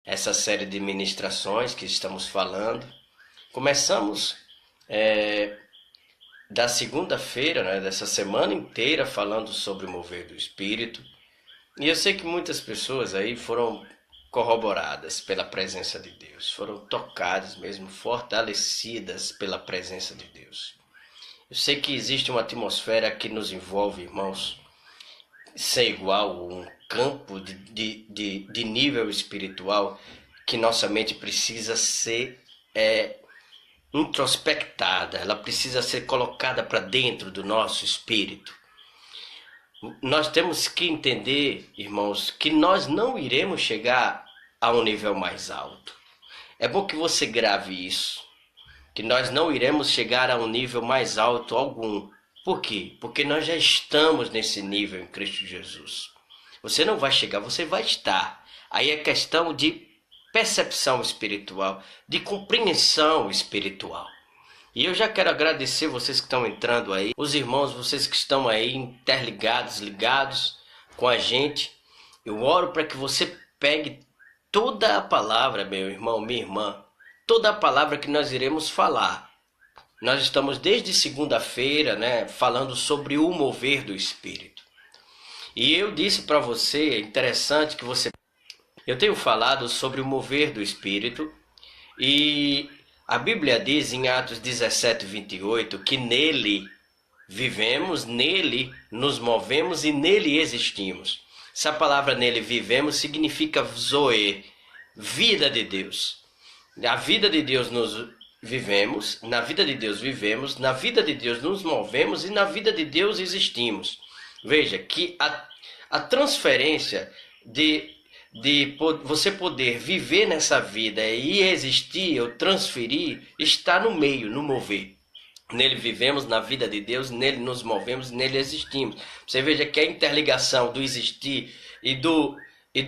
essa série de ministrações que estamos falando. Começamos da segunda-feira, né, dessa semana inteira, falando sobre o mover do Espírito. E eu sei que muitas pessoas aí foram corroboradas pela presença de Deus, foram tocadas mesmo, fortalecidas pela presença de Deus. Eu sei que existe uma atmosfera que nos envolve, irmãos, sem igual, um campo de nível espiritual que nossa mente precisa ser introspectada, ela precisa ser colocada para dentro do nosso espírito. Nós temos que entender, irmãos, que nós não iremos chegar a um nível mais alto. É bom que você grave isso, que nós não iremos chegar a um nível mais alto algum. Por quê? Porque nós já estamos nesse nível em Cristo Jesus. Você não vai chegar, você vai estar. Aí é questão de percepção espiritual, de compreensão espiritual. E eu já quero agradecer vocês que estão entrando aí, os irmãos, vocês que estão aí interligados, ligados com a gente. Eu oro para que você pegue toda a palavra, meu irmão, minha irmã, toda a palavra que nós iremos falar. Nós estamos desde segunda-feira, né, falando sobre o mover do Espírito. E eu disse para você, é interessante que você... Eu tenho falado sobre o mover do Espírito e a Bíblia diz em Atos 17, 28 que nele vivemos, nele nos movemos e nele existimos. Essa palavra nele vivemos significa zoe, vida de Deus. A vida de Deus nos vivemos, na vida de Deus vivemos, na vida de Deus nos movemos e na vida de Deus existimos. Veja que a transferência de você poder viver nessa vida e existir ou transferir está no meio, no mover. Nele vivemos, na vida de Deus, nele nos movemos, nele existimos. Você veja que a interligação do existir e do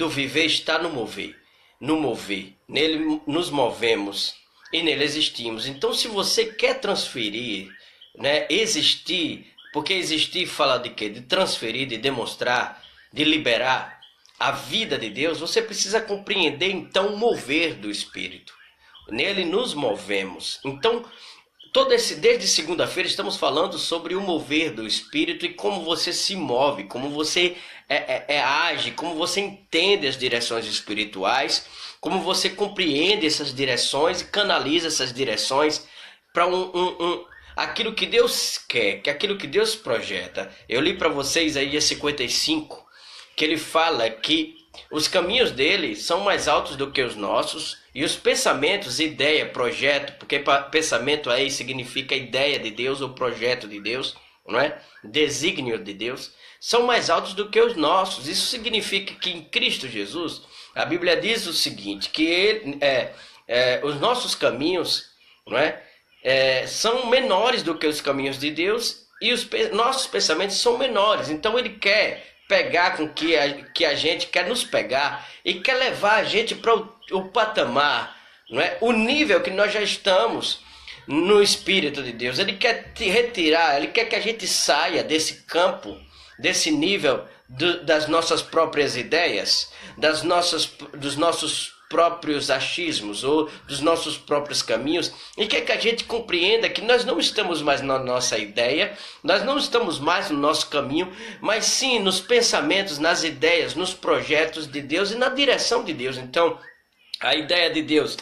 viver está no mover. No mover. Nele nos movemos e nele existimos. Então, se você quer transferir, né, existir, porque existir fala de quê? De transferir, de demonstrar, de liberar a vida de Deus, você precisa compreender então o mover do Espírito. Nele nos movemos. Então, desde segunda-feira estamos falando sobre o mover do Espírito e como você se move, como você age, como você entende as direções espirituais, como você compreende essas direções e canaliza essas direções para aquilo que Deus quer, que aquilo que Deus projeta. Eu li para vocês aí a 55, que ele fala que os caminhos dele são mais altos do que os nossos e os pensamentos, ideia, projeto, porque pensamento aí significa ideia de Deus ou projeto de Deus, não é? Desígnio de Deus, são mais altos do que os nossos. Isso significa que em Cristo Jesus, a Bíblia diz o seguinte, que os nossos caminhos, não é? São menores do que os caminhos de Deus e os nossos pensamentos são menores. Então ele quer pegar com que a gente quer nos pegar e quer levar a gente para o patamar, não é? O nível que nós já estamos no Espírito de Deus. Ele quer te retirar, ele quer que a gente saia desse campo, desse nível das nossas próprias ideias, dos nossos próprios achismos ou dos nossos próprios caminhos, e quer que a gente compreenda que nós não estamos mais na nossa ideia, nós não estamos mais no nosso caminho, mas sim nos pensamentos, nas ideias, nos projetos de Deus e na direção de Deus. Então, a ideia de Deus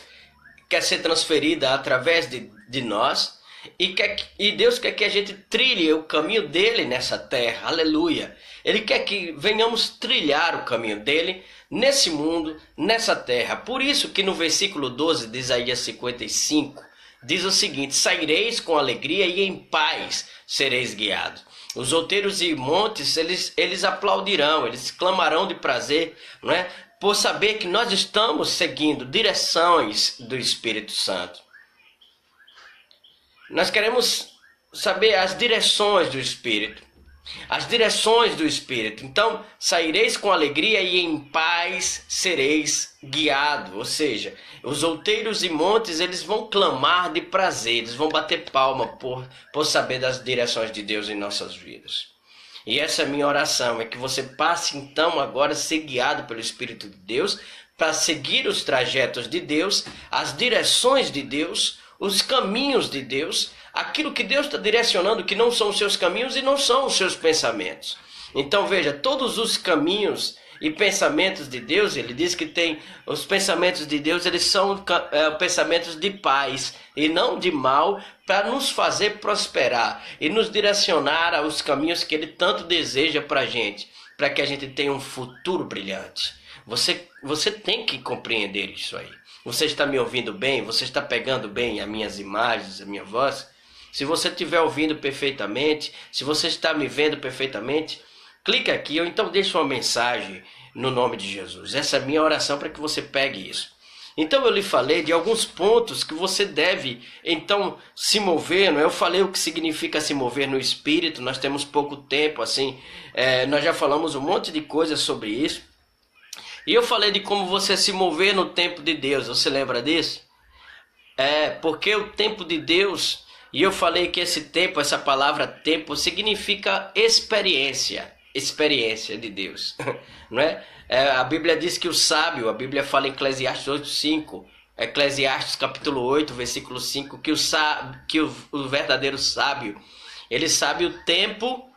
quer ser transferida através de nós e Deus quer que a gente trilhe o caminho dele nessa terra, aleluia. Ele quer que venhamos trilhar o caminho dele nesse mundo, nessa terra. Por isso que no versículo 12 de Isaías 55 diz o seguinte: saireis com alegria e em paz sereis guiados. Os outeiros e montes, eles aplaudirão, eles clamarão de prazer, não é? Por saber que nós estamos seguindo direções do Espírito Santo. Nós queremos saber as direções do Espírito. As direções do Espírito. Então, saireis com alegria e em paz sereis guiados. Ou seja, os outeiros e montes, eles vão clamar de prazer, eles vão bater palma por saber das direções de Deus em nossas vidas. E essa é a minha oração, é que você passe então agora a ser guiado pelo Espírito de Deus para seguir os trajetos de Deus, as direções de Deus, os caminhos de Deus, aquilo que Deus está direcionando, que não são os seus caminhos e não são os seus pensamentos. Então veja, todos os caminhos e pensamentos de Deus, ele diz que tem os pensamentos de Deus, eles são pensamentos de paz e não de mal, para nos fazer prosperar e nos direcionar aos caminhos que ele tanto deseja para a gente, para que a gente tenha um futuro brilhante. Você tem que compreender isso aí. Você está me ouvindo bem? Você está pegando bem as minhas imagens, a minha voz? Se você estiver ouvindo perfeitamente, se você está me vendo perfeitamente, clica aqui ou então deixa uma mensagem no nome de Jesus. Essa é a minha oração para que você pegue isso. Então eu lhe falei de alguns pontos que você deve então se mover. Eu falei o que significa se mover no Espírito. Nós temos pouco tempo, assim, nós já falamos um monte de coisas sobre isso. E eu falei de como você se mover no tempo de Deus. Você lembra disso? Porque o tempo de Deus, e eu falei que esse tempo, essa palavra tempo, significa experiência de Deus, não é? A Bíblia diz que o sábio, a Bíblia fala em Eclesiastes 8:5, Eclesiastes capítulo 8, versículo 5, que o verdadeiro sábio, ele sabe o tempo,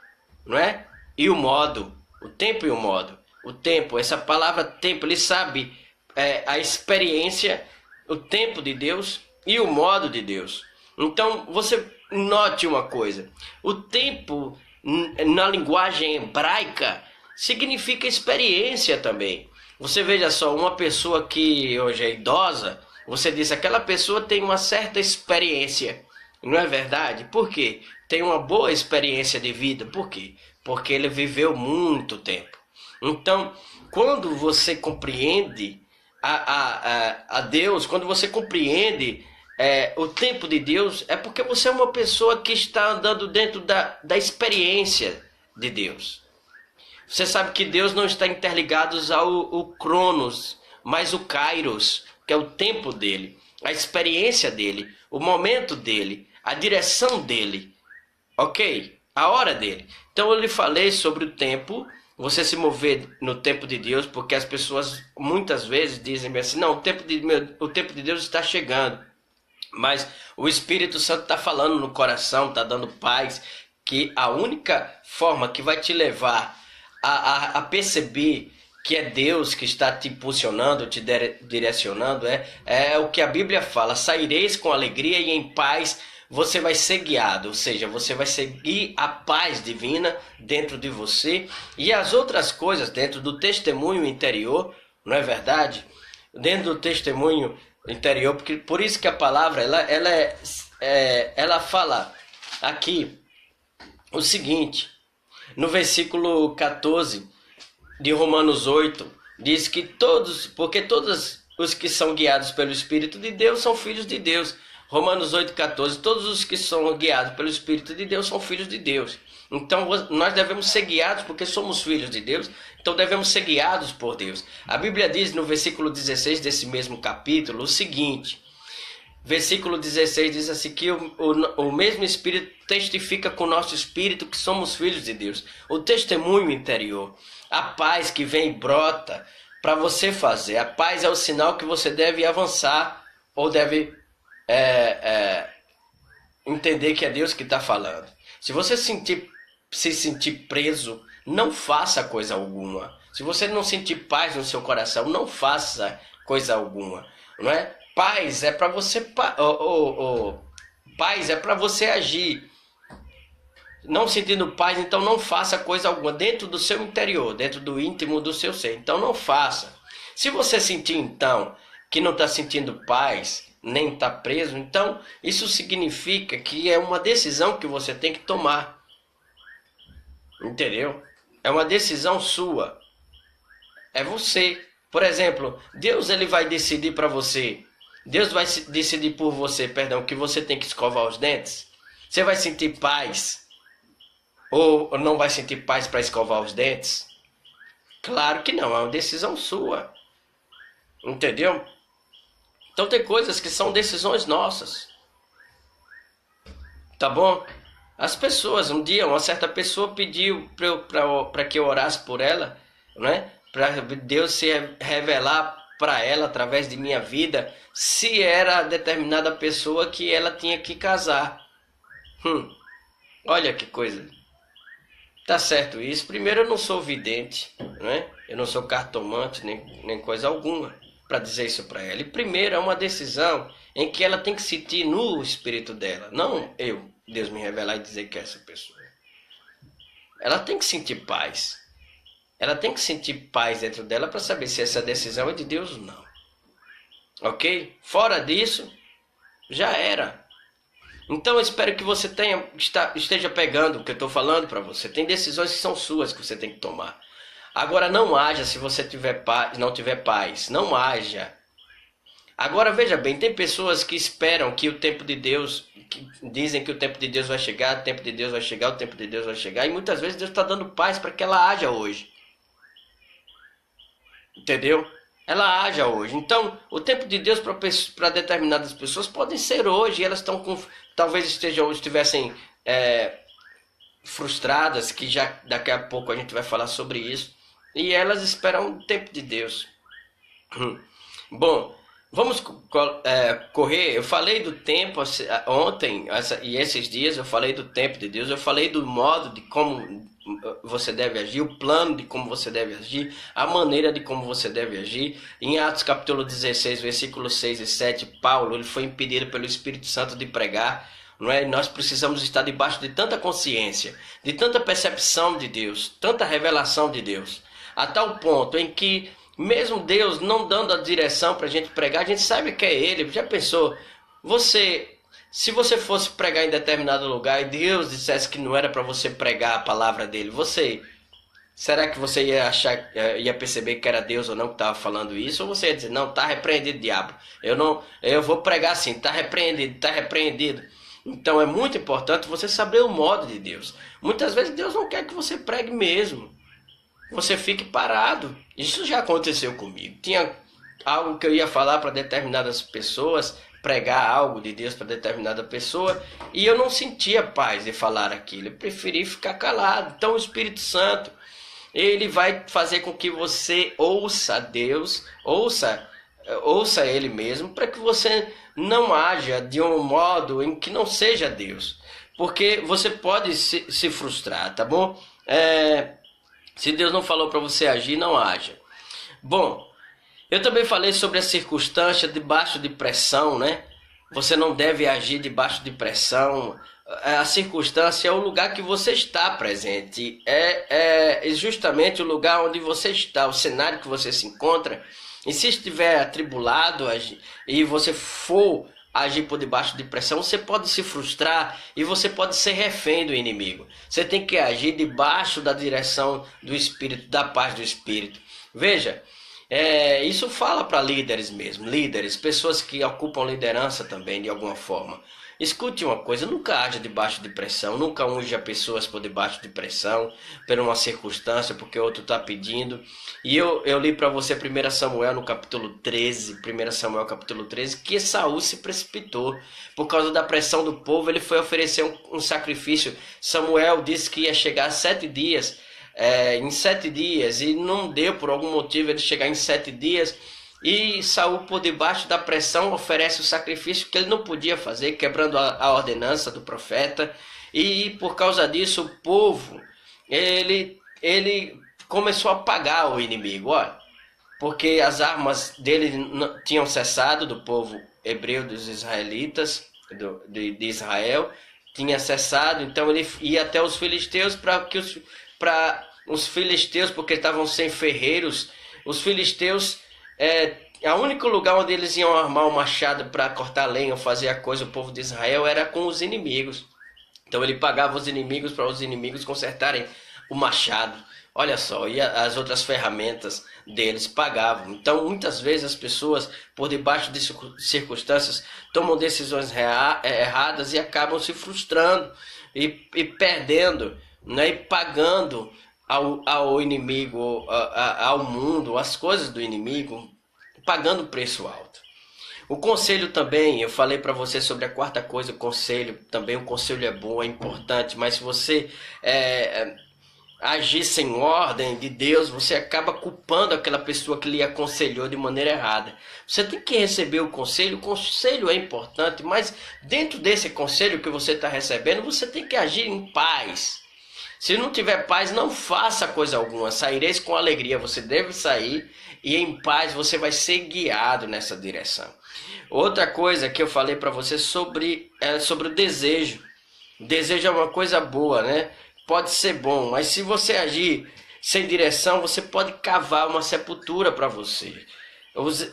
não é? E o modo, o tempo e o modo. O tempo, essa palavra tempo, ele sabe a experiência, o tempo de Deus e o modo de Deus. Então, você note uma coisa, o tempo na linguagem hebraica significa experiência também. Você veja só, uma pessoa que hoje é idosa, você diz, aquela pessoa tem uma certa experiência, não é verdade? Por quê? Tem uma boa experiência de vida. Por quê? Porque ele viveu muito tempo. Então, quando você compreende a Deus, quando você compreende o tempo de Deus, é porque você é uma pessoa que está andando dentro da experiência de Deus. Você sabe que Deus não está interligado ao Cronos, mas o Kairos, que é o tempo dele, a experiência dele, o momento dele, a direção dele, ok? A hora dele. Então eu lhe falei sobre o tempo, você se mover no tempo de Deus, porque as pessoas muitas vezes dizem assim, não, o tempo de Deus está chegando. Mas o Espírito Santo está falando no coração, está dando paz, que a única forma que vai te levar a perceber que é Deus que está te impulsionando, te direcionando, é o que a Bíblia fala, saireis com alegria e em paz você vai ser guiado, ou seja, você vai seguir a paz divina dentro de você e as outras coisas dentro do testemunho interior, não é verdade? Dentro do testemunho interior, porque por isso que a palavra ela fala aqui o seguinte, no versículo 14 de Romanos 8, diz que porque todos os que são guiados pelo Espírito de Deus são filhos de Deus. Romanos 8,14, todos os que são guiados pelo Espírito de Deus são filhos de Deus. Então nós devemos ser guiados porque somos filhos de Deus, então devemos ser guiados por Deus. A Bíblia diz no versículo 16 desse mesmo capítulo o seguinte, versículo 16 diz assim que o mesmo Espírito testifica com o nosso Espírito que somos filhos de Deus. O testemunho interior, a paz que vem e brota para você fazer. A paz é o sinal que você deve avançar ou deve entender que é Deus que está falando. Se você se sentir preso, não faça coisa alguma. Se você não sentir paz no seu coração, não faça coisa alguma, não é? Paz é para você paz é para você agir. Não sentindo paz, então não faça coisa alguma dentro do seu interior, dentro do íntimo do seu ser. Então não faça. Se você sentir então que não está sentindo paz, nem está preso, então isso significa que é uma decisão que você tem que tomar. Entendeu? É uma decisão sua. É você. Por exemplo, Deus ele vai decidir para você. Deus vai decidir por você, perdão, que você tem que escovar os dentes. Você vai sentir paz ou não vai sentir paz para escovar os dentes? Claro que não, é uma decisão sua. Entendeu? Então tem coisas que são decisões nossas. Tá bom? As pessoas, um dia uma certa pessoa pediu para que eu orasse por ela, né? Para Deus se revelar para ela através de minha vida se era determinada pessoa que ela tinha que casar. Olha que coisa. Tá certo isso? Primeiro, eu não sou vidente, né? Eu não sou cartomante, nem coisa alguma para dizer isso para ela. E primeiro, é uma decisão em que ela tem que sentir no espírito dela, não Deus me revelar e dizer que é essa pessoa. Ela tem que sentir paz. Ela tem que sentir paz dentro dela para saber se essa decisão é de Deus ou não. Ok? Fora disso, já era. Então eu espero que você esteja pegando o que eu estou falando para você. Tem decisões que são suas que você tem que tomar. Agora não haja se você não tiver paz. Não haja. Agora veja bem, tem pessoas que esperam que o tempo de Deus, que dizem que o tempo de Deus vai chegar, o tempo de Deus vai chegar, o tempo de Deus vai chegar. E muitas vezes Deus está dando paz para que ela haja hoje. Entendeu? Ela haja hoje. Então, o tempo de Deus para determinadas pessoas pode ser hoje. Elas estão com, talvez estivessem frustradas, que já daqui a pouco a gente vai falar sobre isso. E elas esperam o tempo de Deus. Bom, vamos correr. Eu falei do tempo ontem e esses dias. Eu falei do tempo de Deus. Eu falei do modo de como você deve agir, o plano de como você deve agir, a maneira de como você deve agir. Em Atos capítulo 16, versículos 6 e 7, Paulo ele foi impedido pelo Espírito Santo de pregar. Não é? Nós precisamos estar debaixo de tanta consciência, de tanta percepção de Deus, tanta revelação de Deus, a tal ponto em que mesmo Deus não dando a direção para a gente pregar, a gente sabe que é Ele. Já pensou? Se você fosse pregar em determinado lugar e Deus dissesse que não era para você pregar a palavra dele, será que você ia perceber que era Deus ou não que estava falando isso? Ou você ia dizer, não, está repreendido, diabo. Eu vou pregar assim, está repreendido, está repreendido. Então é muito importante você saber o modo de Deus. Muitas vezes Deus não quer que você pregue mesmo. Você fique parado. Isso já aconteceu comigo. Tinha algo que eu ia falar para determinadas pessoas, pregar algo de Deus para determinada pessoa, e eu não sentia paz de falar aquilo. Eu preferi ficar calado. Então o Espírito Santo, ele vai fazer com que você ouça Deus, ouça Ele mesmo, para que você não haja de um modo em que não seja Deus. Porque você pode se frustrar, tá bom? Se Deus não falou para você agir, não haja. Bom, eu também falei sobre a circunstância debaixo de pressão, né? Você não deve agir debaixo de pressão. A circunstância é o lugar que você está presente. É justamente o lugar onde você está, o cenário que você se encontra. E se estiver atribulado e você for agir por debaixo de pressão, você pode se frustrar e você pode ser refém do inimigo. Você tem que agir debaixo da direção do Espírito, da paz do Espírito. Veja, isso fala para líderes mesmo, líderes, pessoas que ocupam liderança também de alguma forma. Escute uma coisa, nunca haja debaixo de pressão, nunca unja pessoas por debaixo de pressão, por uma circunstância, porque outro está pedindo. E eu li para você 1 Samuel no capítulo 13, 1 Samuel capítulo 13, que Saul se precipitou. Por causa da pressão do povo, ele foi oferecer um sacrifício. Samuel disse que ia chegar a 7 dias, em 7 dias, e não deu por algum motivo ele chegar em 7 dias. E Saul, por debaixo da pressão, oferece o sacrifício que ele não podia fazer, quebrando a ordenança do profeta. E por causa disso, o povo, ele começou a pagar o inimigo, olha, porque as armas dele tinham cessado, do povo hebreu, dos israelitas, de Israel, tinha cessado. Então ele ia até os filisteus para os filisteus, porque estavam sem ferreiros. Os filisteus, o único lugar onde eles iam armar o machado para cortar lenha ou fazer a coisa, o povo de Israel, era com os inimigos. Então ele pagava os inimigos para os inimigos consertarem o machado. Olha só, e as outras ferramentas deles pagavam. Então muitas vezes as pessoas, por debaixo de circunstâncias, tomam decisões erradas e acabam se frustrando e perdendo, né, e pagando ao inimigo, ao mundo, as coisas do inimigo, pagando preço alto. O conselho também, eu falei para você sobre a quarta coisa, o conselho. Também o conselho é bom, é importante, mas se você agir sem ordem de Deus, você acaba culpando aquela pessoa que lhe aconselhou de maneira errada. Você tem que receber o conselho é importante, mas dentro desse conselho que você está recebendo, você tem que agir em paz. Se não tiver paz, não faça coisa alguma, saireis com alegria, você deve sair e em paz você vai ser guiado nessa direção. Outra coisa que eu falei para você sobre o desejo. O desejo é uma coisa boa, né? Pode ser bom, mas se você agir sem direção, você pode cavar uma sepultura para você.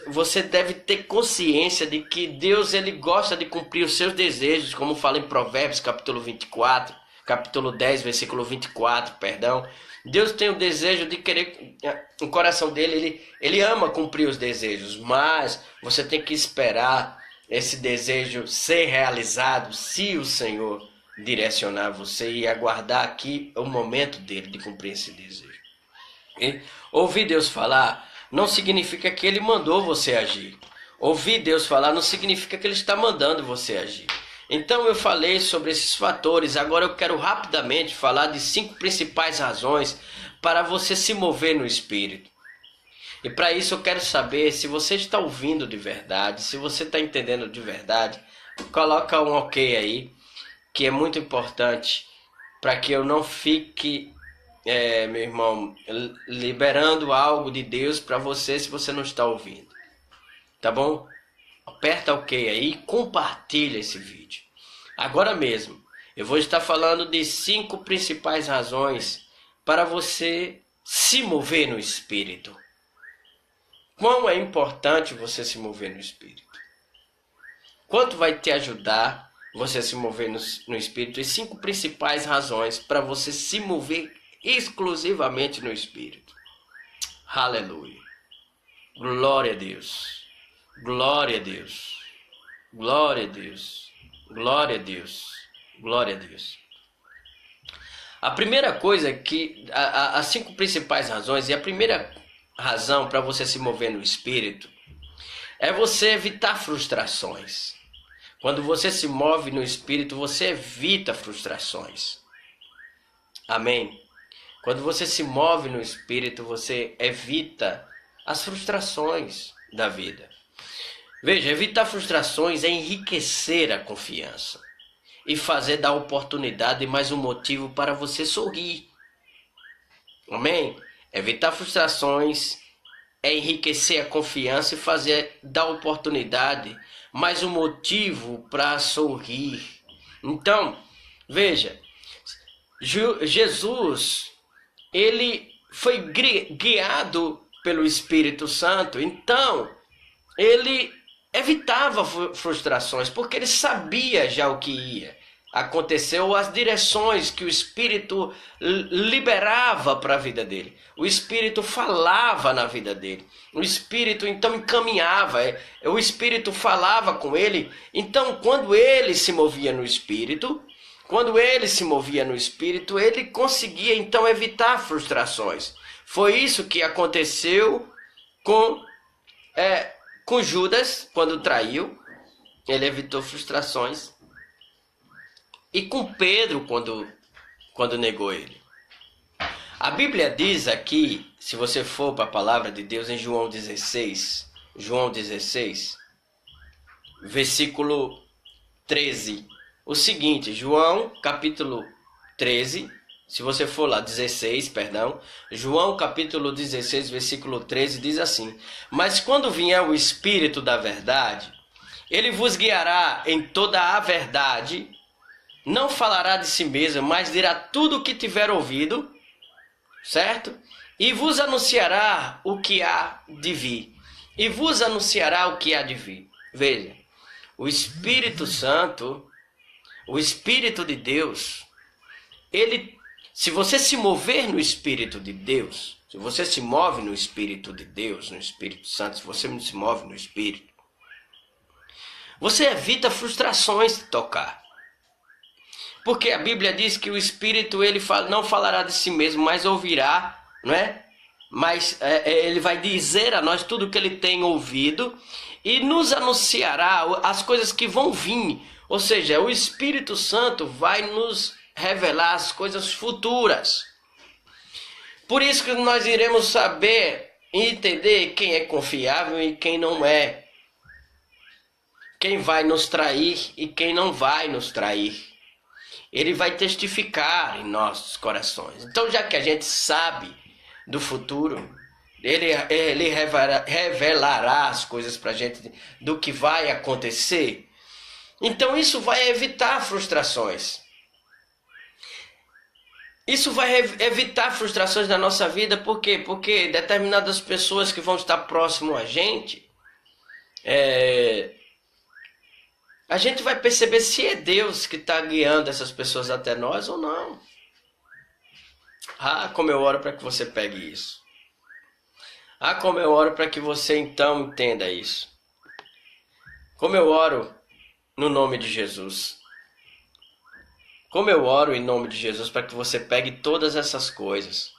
Você deve ter consciência de que Deus ele gosta de cumprir os seus desejos, como fala em Provérbios capítulo 24, capítulo 10, versículo 24, perdão. Deus tem o desejo de querer, o coração dele, ele ama cumprir os desejos, mas você tem que esperar esse desejo ser realizado se o Senhor direcionar você e aguardar aqui o momento dele de cumprir esse desejo. E ouvir Deus falar não significa que ele mandou você agir. Ouvir Deus falar não significa que ele está mandando você agir. Então eu falei sobre esses fatores, agora eu quero rapidamente falar de 5 principais razões para você se mover no Espírito. E para isso eu quero saber se você está ouvindo de verdade, se você está entendendo de verdade, coloca um ok aí, que é muito importante para que eu não fique, meu irmão, liberando algo de Deus para você se você não está ouvindo. Tá bom? Aperta OK aí e compartilha esse vídeo. Agora mesmo, eu vou estar falando de 5 principais razões para você se mover no Espírito. Quão é importante você se mover no Espírito? Quanto vai te ajudar você se mover no Espírito? E 5 principais razões para você se mover exclusivamente no Espírito. Aleluia. Glória a Deus. Glória a Deus. Glória a Deus. Glória a Deus. Glória a Deus. A primeira coisa que... As 5 principais razões, e a primeira razão para você se mover no Espírito é você evitar frustrações. Quando você se move no Espírito, você evita frustrações. Amém? Quando você se move no Espírito, você evita as frustrações da vida. Veja, evitar frustrações é enriquecer a confiança e fazer da oportunidade mais um motivo para você sorrir. Amém? Evitar frustrações é enriquecer a confiança e fazer da oportunidade mais um motivo para sorrir. Então, veja, Jesus, ele foi guiado pelo Espírito Santo, então ele evitava frustrações, porque ele sabia já o que ia acontecer, ou as direções que o Espírito liberava para a vida dele. O Espírito falava na vida dele. O Espírito então encaminhava, o Espírito falava com ele. Então, quando ele se movia no Espírito, ele conseguia então evitar frustrações. Foi isso que aconteceu com Judas, quando traiu, ele evitou frustrações. E com Pedro, quando negou ele. A Bíblia diz aqui, se você for para a palavra de Deus, em João 16, versículo 13, o seguinte, João capítulo 13, se você for lá, 16, perdão, João capítulo 16, versículo 13, diz assim: mas quando vier o Espírito da verdade, ele vos guiará em toda a verdade, não falará de si mesmo, mas dirá tudo o que tiver ouvido, certo? E vos anunciará o que há de vir. Veja, o Espírito Santo, o Espírito de Deus, se você se mover no Espírito de Deus, se você se move no Espírito de Deus, no Espírito Santo, se você se move no Espírito, você evita frustrações de tocar. Porque a Bíblia diz que o Espírito não falará de si mesmo, mas ouvirá, não é? Mas ele vai dizer a nós tudo o que ele tem ouvido e nos anunciará as coisas que vão vir. Ou seja, o Espírito Santo vai nos revelar as coisas futuras. Por isso que nós iremos saber e entender quem é confiável e quem não é. Quem vai nos trair e quem não vai nos trair. Ele vai testificar em nossos corações. Então, já que a gente sabe do futuro, ele revelará as coisas para a gente do que vai acontecer. Então, isso vai evitar frustrações. Isso vai evitar frustrações na nossa vida. Por quê? Porque determinadas pessoas que vão estar próximo a gente, a gente vai perceber se é Deus que está guiando essas pessoas até nós ou não. Ah, como eu oro para que você pegue isso. Ah, como eu oro para que você então entenda isso. Como eu oro no nome de Jesus. Como eu oro em nome de Jesus para que você pegue todas essas coisas.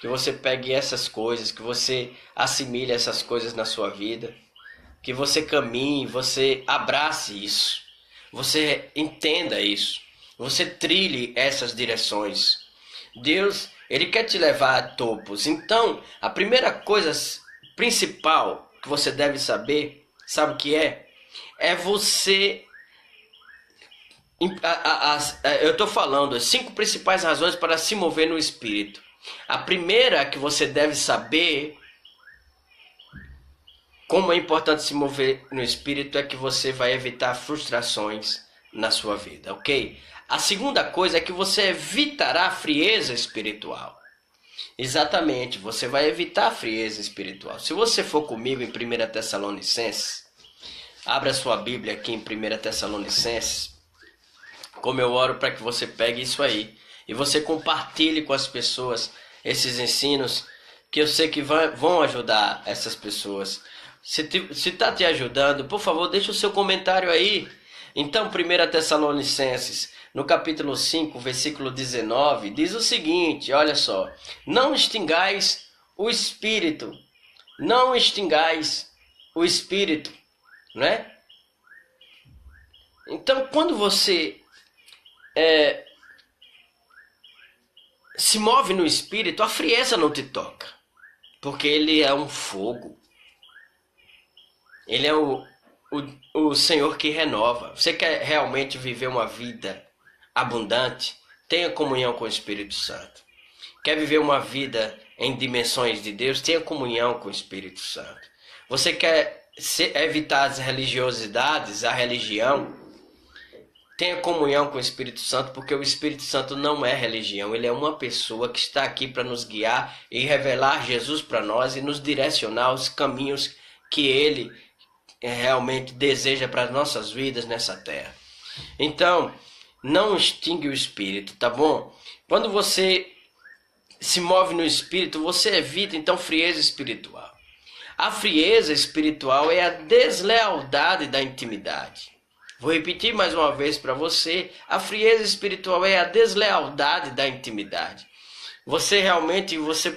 Que você pegue essas coisas, que você assimile essas coisas na sua vida. Que você caminhe, você abrace isso. Você entenda isso. Você trilhe essas direções. Deus, Ele quer te levar a topos. Então, a primeira coisa principal que você deve saber, sabe o que é? É você... Eu estou falando as 5 principais razões para se mover no Espírito. A primeira que você deve saber como é importante se mover no Espírito é que você vai evitar frustrações na sua vida, ok? A segunda coisa é que você evitará a frieza espiritual. Exatamente, você vai evitar a frieza espiritual. Se você for comigo em 1 Tessalonicenses, abra sua Bíblia aqui em 1 Tessalonicenses. Como eu oro para que você pegue isso aí e você compartilhe com as pessoas esses ensinos que eu sei que vão ajudar essas pessoas. Se está te ajudando, por favor, deixe o seu comentário aí. Então, 1 Tessalonicenses, no capítulo 5, versículo 19, diz o seguinte, olha só. Não extingais o Espírito. Não extingais o Espírito, né? Então, quando você se move no Espírito, a frieza não te toca. Porque ele é um fogo. Ele é o Senhor que renova. Você quer realmente viver uma vida abundante? Tenha comunhão com o Espírito Santo. Quer viver uma vida em dimensões de Deus? Tenha comunhão com o Espírito Santo. Você quer evitar as religiosidades, a religião? Tenha comunhão com o Espírito Santo, porque o Espírito Santo não é religião. Ele é uma pessoa que está aqui para nos guiar e revelar Jesus para nós e nos direcionar os caminhos que Ele realmente deseja para as nossas vidas nessa terra. Então, não extingue o Espírito, tá bom? Quando você se move no Espírito, você evita então frieza espiritual. A frieza espiritual é a deslealdade da intimidade. Vou repetir mais uma vez para você, a frieza espiritual é a deslealdade da intimidade. Você,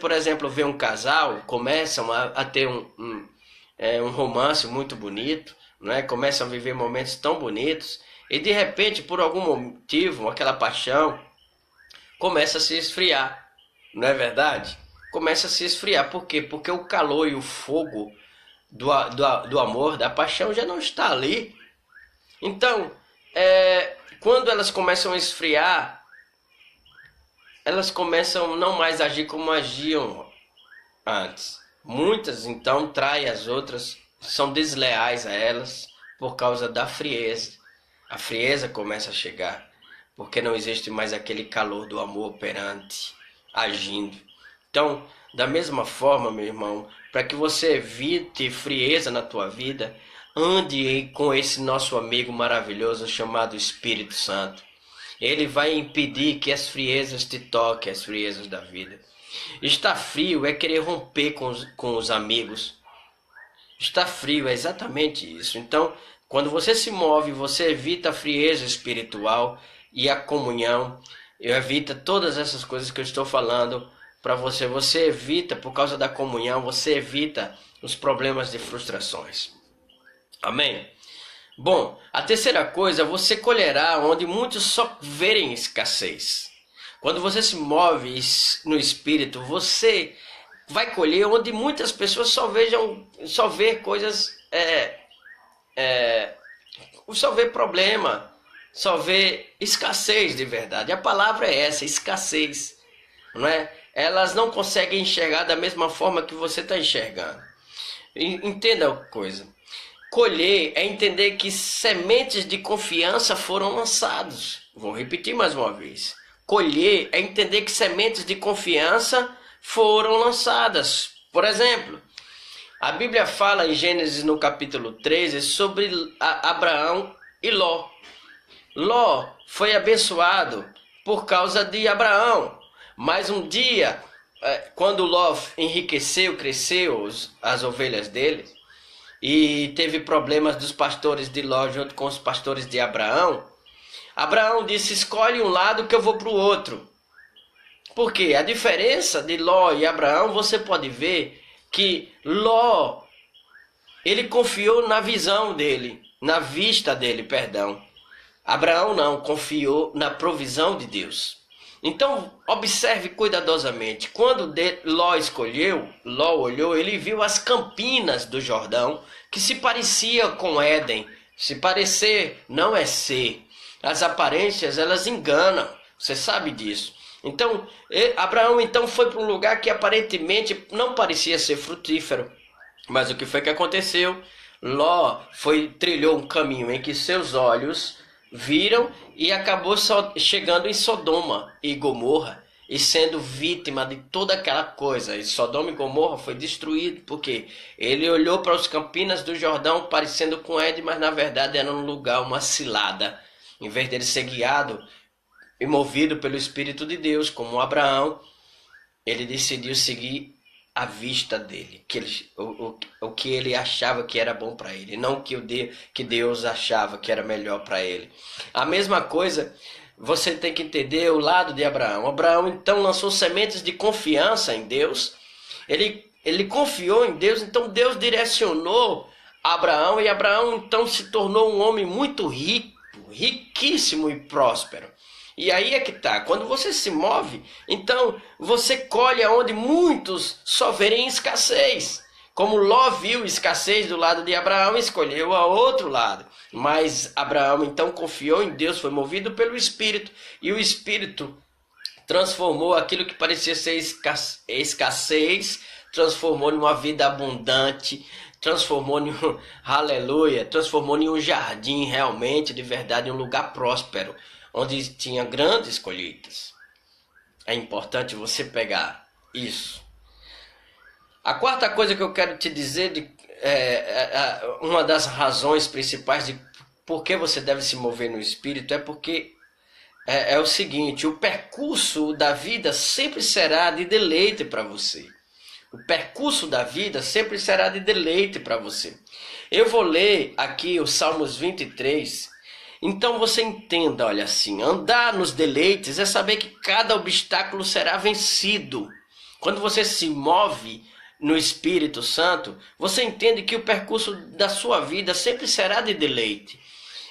por exemplo, vê um casal, começam a ter um romance muito bonito, né? Começam a viver momentos tão bonitos, e de repente, por algum motivo, aquela paixão começa a se esfriar, não é verdade? Começa a se esfriar, por quê? Porque o calor e o fogo do amor, da paixão já não está ali. Então, quando elas começam a esfriar, elas começam não mais a agir como agiam antes. Muitas, então, traem as outras, são desleais a elas por causa da frieza. A frieza começa a chegar, porque não existe mais aquele calor do amor operante, agindo. Então, da mesma forma, meu irmão, para que você evite frieza na tua vida, ande com esse nosso amigo maravilhoso chamado Espírito Santo. Ele vai impedir que as friezas te toquem, as friezas da vida. Estar frio é querer romper com os amigos. Estar frio é exatamente isso. Então, quando você se move, você evita a frieza espiritual e a comunhão. Evita todas essas coisas que eu estou falando para você. Você evita, por causa da comunhão, você evita os problemas de frustrações. Amém? Bom, a terceira coisa, você colherá onde muitos só verem escassez. Quando você se move no espírito, você vai colher onde muitas pessoas só vê coisas, só vê problema, só vê escassez de verdade. A palavra é essa, escassez, não é? Elas não conseguem enxergar da mesma forma que você está enxergando. Entenda a coisa. Colher é entender que sementes de confiança foram lançados. Vou repetir mais uma vez. Colher é entender que sementes de confiança foram lançadas. Por exemplo, a Bíblia fala em Gênesis no capítulo 13 sobre Abraão e Ló. Ló foi abençoado por causa de Abraão. Mas um dia, quando Ló enriqueceu, cresceu as ovelhas dele, e teve problemas dos pastores de Ló junto com os pastores de Abraão, Abraão disse: escolhe um lado que eu vou para o outro. Porque a diferença de Ló e Abraão, você pode ver que Ló, ele confiou na visão dele, na vista dele, perdão. Abraão não, confiou na provisão de Deus. Então, observe cuidadosamente. Quando Ló olhou, ele viu as campinas do Jordão, que se parecia com Éden. Se parecer, não é ser. As aparências, elas enganam. Você sabe disso. Então, Abraão então foi para um lugar que aparentemente não parecia ser frutífero. Mas o que foi que aconteceu? Ló trilhou um caminho em que seus olhos viram e acabou chegando em Sodoma e Gomorra e sendo vítima de toda aquela coisa. E Sodoma e Gomorra foi destruído porque ele olhou para os campinas do Jordão parecendo com Éden, mas na verdade era um lugar, uma cilada. Em vez dele ser guiado e movido pelo Espírito de Deus, como Abraão, ele decidiu seguir a vista dele, o que ele achava que era bom para ele, não que Deus achava que era melhor para ele. A mesma coisa, você tem que entender o lado de Abraão. Abraão então lançou sementes de confiança em Deus, ele confiou em Deus, então Deus direcionou Abraão, e Abraão então se tornou um homem muito rico, riquíssimo e próspero. E aí é que tá, quando você se move, então você colhe aonde muitos só verem escassez. Como Ló viu escassez do lado de Abraão, escolheu a outro lado. Mas Abraão então confiou em Deus, foi movido pelo Espírito, e o Espírito transformou aquilo que parecia ser escassez, transformou numa vida abundante, transformou em um jardim realmente, de verdade, um lugar próspero, onde tinha grandes colheitas. É importante você pegar isso. A quarta coisa que eu quero te dizer, uma das razões principais de por que você deve se mover no Espírito, é porque é o seguinte: o percurso da vida sempre será de deleite para você. O percurso da vida sempre será de deleite para você. Eu vou ler aqui o Salmos 23. Então você entenda, olha assim, andar nos deleites é saber que cada obstáculo será vencido. Quando você se move no Espírito Santo, você entende que o percurso da sua vida sempre será de deleite.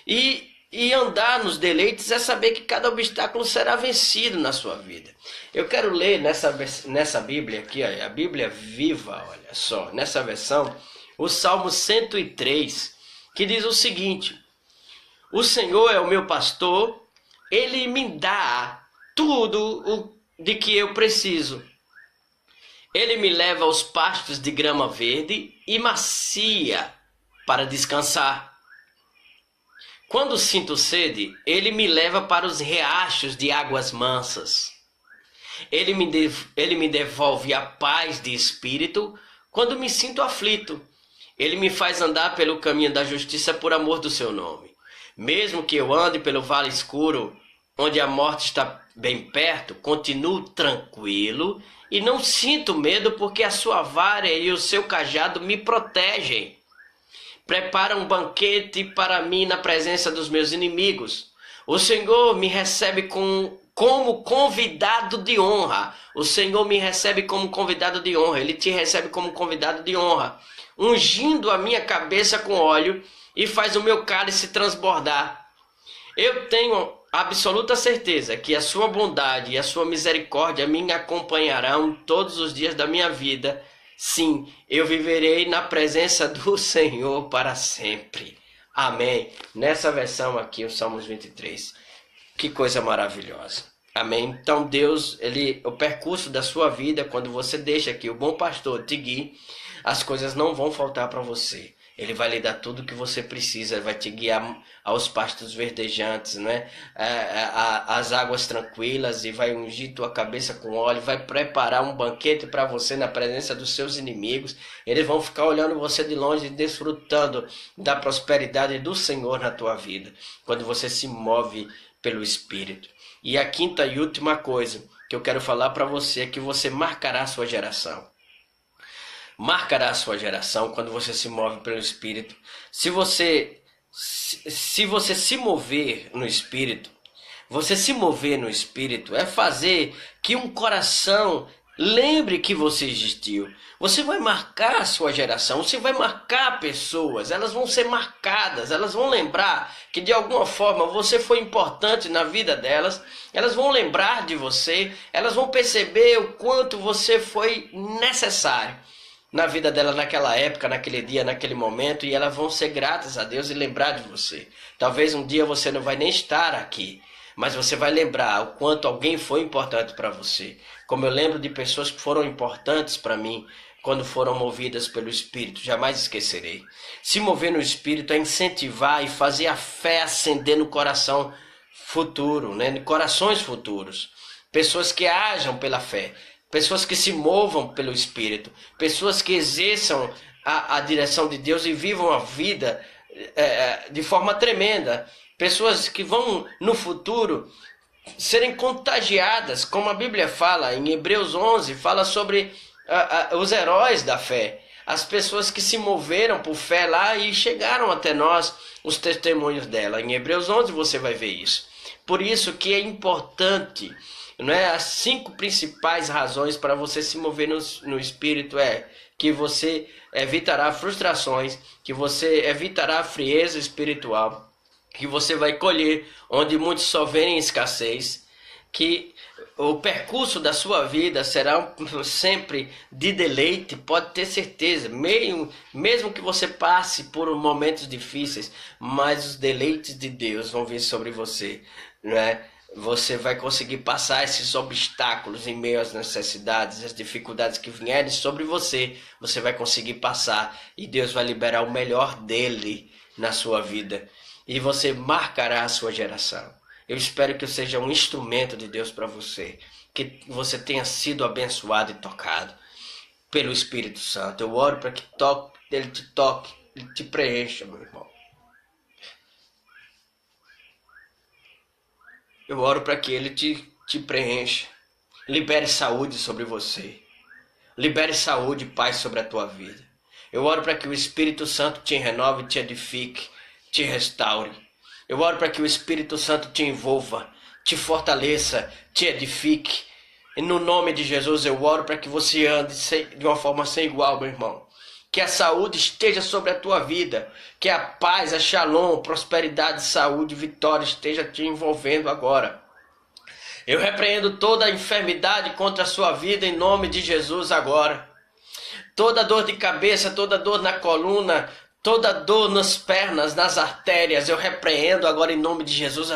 E andar nos deleites é saber que cada obstáculo será vencido na sua vida. Eu quero ler nessa Bíblia aqui, a Bíblia viva, olha só, nessa versão, o Salmo 103, que diz o seguinte: o Senhor é o meu pastor, Ele me dá tudo de que eu preciso. Ele me leva aos pastos de grama verde e macia para descansar. Quando sinto sede, Ele me leva para os riachos de águas mansas. Ele me devolve a paz de espírito quando me sinto aflito. Ele me faz andar pelo caminho da justiça por amor do seu nome. Mesmo que eu ande pelo vale escuro, onde a morte está bem perto, continuo tranquilo e não sinto medo, porque a sua vara e o seu cajado me protegem. Prepara um banquete para mim na presença dos meus inimigos. O Senhor me recebe como convidado de honra. O Senhor me recebe como convidado de honra. Ele te recebe como convidado de honra, ungindo a minha cabeça com óleo e faz o meu cálice transbordar. Eu tenho absoluta certeza que a sua bondade e a sua misericórdia me acompanharão todos os dias da minha vida. Sim, eu viverei na presença do Senhor para sempre. Amém. Nessa versão aqui, o Salmos 23. Que coisa maravilhosa. Amém. Então Deus, o percurso da sua vida, quando você deixa que o bom pastor te guie, as coisas não vão faltar para você. Ele vai lhe dar tudo o que você precisa, vai te guiar aos pastos verdejantes, né? Às águas tranquilas, e vai ungir tua cabeça com óleo, vai preparar um banquete para você na presença dos seus inimigos. Eles vão ficar olhando você de longe, desfrutando da prosperidade do Senhor na tua vida, quando você se move pelo Espírito. E a quinta e última coisa que eu quero falar para você é que você marcará a sua geração. Marcará a sua geração quando você se move pelo Espírito. Se você se mover no Espírito, você se mover no Espírito é fazer que um coração lembre que você existiu. Você vai marcar a sua geração, você vai marcar pessoas, elas vão ser marcadas, elas vão lembrar que de alguma forma você foi importante na vida delas, elas vão lembrar de você, elas vão perceber o quanto você foi necessário na vida dela naquela época, naquele dia, naquele momento, e elas vão ser gratas a Deus e lembrar de você. Talvez um dia você não vai nem estar aqui, mas você vai lembrar o quanto alguém foi importante para você. Como eu lembro de pessoas que foram importantes para mim quando foram movidas pelo Espírito, jamais esquecerei. Se mover no Espírito é incentivar e fazer a fé acender no coração futuro, né? No corações futuros. Pessoas que ajam pela fé. Pessoas que se movam pelo Espírito, pessoas que exerçam a direção de Deus e vivam a vida de forma tremenda, pessoas que vão no futuro serem contagiadas, como a Bíblia fala em Hebreus 11, fala sobre os heróis da fé, as pessoas que se moveram por fé lá e chegaram até nós, os testemunhos dela. Em Hebreus 11 você vai ver isso. Por isso que é importante, não é? As 5 principais razões para você se mover no Espírito é que você evitará frustrações, que você evitará a frieza espiritual, que você vai colher onde muitos só verem escassez, que o percurso da sua vida será sempre de deleite, pode ter certeza, mesmo que você passe por momentos difíceis, mas os deleites de Deus vão vir sobre você, não é? Você vai conseguir passar esses obstáculos em meio às necessidades, as dificuldades que vierem sobre você. Você vai conseguir passar e Deus vai liberar o melhor dele na sua vida. E você marcará a sua geração. Eu espero que eu seja um instrumento de Deus para você. Que você tenha sido abençoado e tocado pelo Espírito Santo. Eu oro para que ele te toque, ele te preencha, meu irmão. Eu oro para que ele te preencha. Libere saúde sobre você. Libere saúde e paz sobre a tua vida. Eu oro para que o Espírito Santo te renove, te edifique, te restaure. Eu oro para que o Espírito Santo te envolva, te fortaleça, te edifique. E no nome de Jesus eu oro para que você ande de uma forma sem igual, meu irmão. Que a saúde esteja sobre a tua vida. Que a paz, a shalom, prosperidade, saúde, vitória esteja te envolvendo agora. Eu repreendo toda a enfermidade contra a sua vida em nome de Jesus agora. Toda dor de cabeça, toda dor na coluna, toda dor nas pernas, nas artérias, eu repreendo agora em nome de Jesus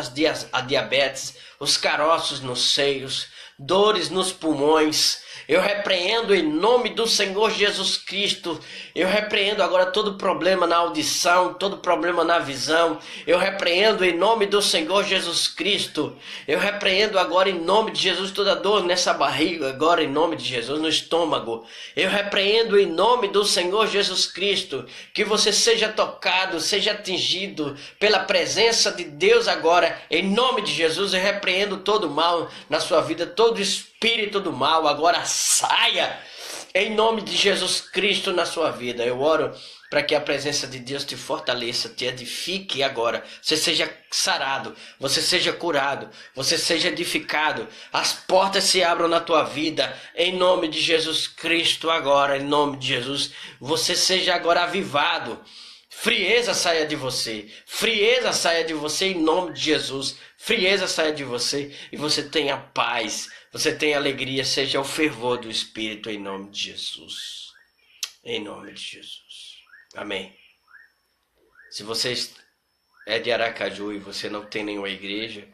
a diabetes, os caroços nos seios, dores nos pulmões. Eu repreendo em nome do Senhor Jesus Cristo. Eu repreendo agora todo problema na audição, todo problema na visão. Eu repreendo em nome do Senhor Jesus Cristo. Eu repreendo agora em nome de Jesus toda dor nessa barriga, agora em nome de Jesus no estômago. Eu repreendo em nome do Senhor Jesus Cristo que você seja tocado, seja atingido pela presença de Deus agora. Em nome de Jesus eu repreendo todo mal na sua vida, todo espírito do mal agora saia em nome de Jesus Cristo na sua vida. Eu oro para que a presença de Deus te fortaleça, te edifique agora. Você seja sarado, você seja curado, você seja edificado. As portas se abram na tua vida em nome de Jesus Cristo agora, em nome de Jesus. Você seja agora avivado. Frieza saia de você. Frieza saia de você em nome de Jesus. Frieza saia de você e você tenha paz. Você tenha alegria. Seja o fervor do Espírito em nome de Jesus. Em nome de Jesus. Amém. Se você é de Aracaju e você não tem nenhuma igreja,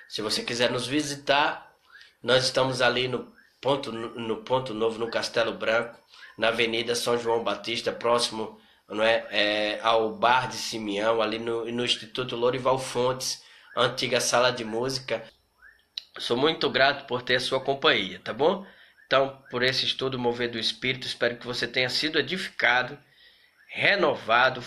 se você quiser nos visitar, nós estamos ali no Ponto Novo, no Castelo Branco, na Avenida São João Batista, próximo, não é, ao Bar de Simeão, ali no Instituto Lourival Fontes, a antiga sala de música. Sou muito grato por ter a sua companhia, tá bom? Então, por esse estudo Mover do Espírito, espero que você tenha sido edificado, renovado,